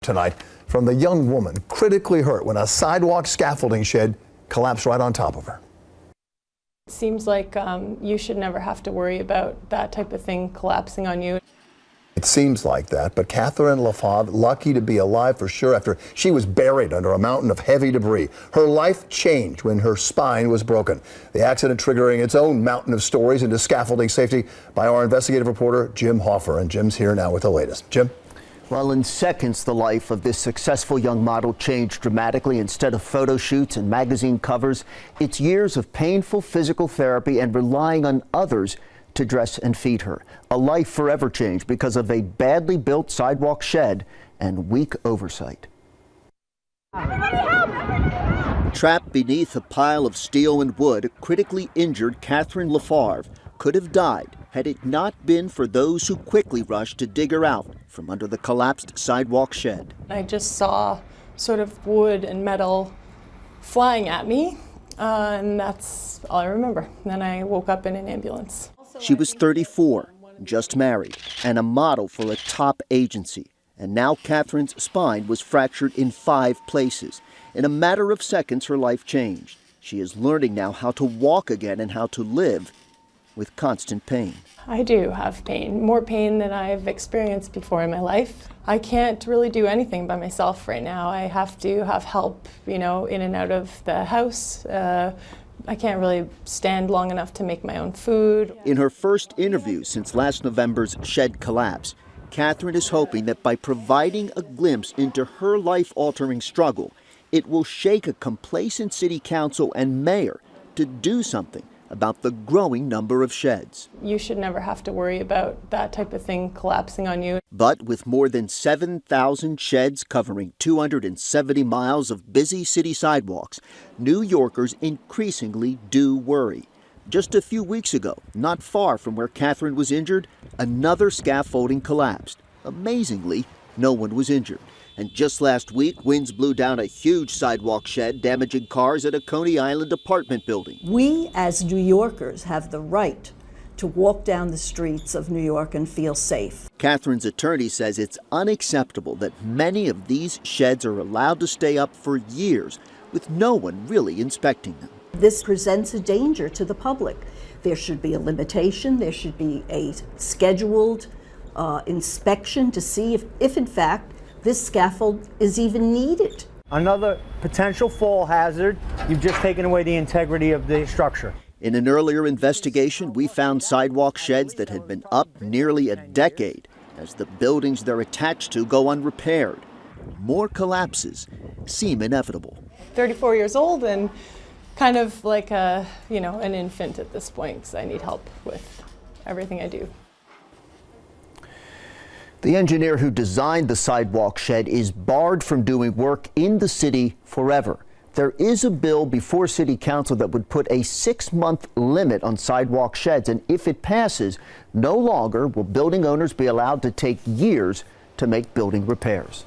tonight from the young woman critically hurt when a sidewalk scaffolding shed collapsed right on top of her. It seems like you should never have to worry about that type of thing collapsing on you. It seems like that, but Catherine Lefavre, lucky to be alive for sure after she was buried under a mountain of heavy debris. Her life changed when her spine was broken. The accident triggering its own mountain of stories into scaffolding safety by our investigative reporter, Jim Hoffer. And Jim's here now with the latest. Jim? Well, in seconds, the life of this successful young model changed dramatically. Instead of photo shoots and magazine covers, it's years of painful physical therapy and relying on others to dress and feed her. A life forever changed because of a badly built sidewalk shed and weak oversight. Trapped beneath a pile of steel and wood, critically injured Catherine Lefavre could have died had it not been for those who quickly rushed to dig her out from under the collapsed sidewalk shed. I just saw sort of wood and metal flying at me, and that's all I remember. Then I woke up in an ambulance. She was 34, just married, and a model for a top agency. And now Catherine's spine was fractured in 5 places. In a matter of seconds, her life changed. She is learning now how to walk again and how to live with constant pain. I do have pain, more pain than I've experienced before in my life. I can't really do anything by myself right now. I have to have help, in and out of the house. I can't really stand long enough to make my own food. In her first interview since last November's shed collapse, Catherine is hoping that by providing a glimpse into her life-altering struggle, it will shake a complacent city council and mayor to do something about the growing number of sheds. You should never have to worry about that type of thing collapsing on you. But with more than 7,000 sheds covering 270 miles of busy city sidewalks, New Yorkers increasingly do worry. Just a few weeks ago, not far from where Catherine was injured, another scaffolding collapsed. Amazingly, no one was injured. And just last week, winds blew down a huge sidewalk shed, damaging cars at a Coney Island apartment building. We, as New Yorkers, have the right to walk down the streets of New York and feel safe. Catherine's attorney says it's unacceptable that many of these sheds are allowed to stay up for years with no one really inspecting them. This presents a danger to the public. There should be a limitation. There should be a scheduled inspection to see if in fact, this scaffold is even needed. Another potential fall hazard. You've just taken away the integrity of the structure. In an earlier investigation, we found sidewalk sheds that had been up nearly a decade as the buildings they're attached to go unrepaired. More collapses seem inevitable. 34 years old and kind of like an infant at this point because I need help with everything I do. The engineer who designed the sidewalk shed is barred from doing work in the city forever. There is a bill before City Council that would put a 6-month limit on sidewalk sheds, and if it passes, no longer will building owners be allowed to take years to make building repairs.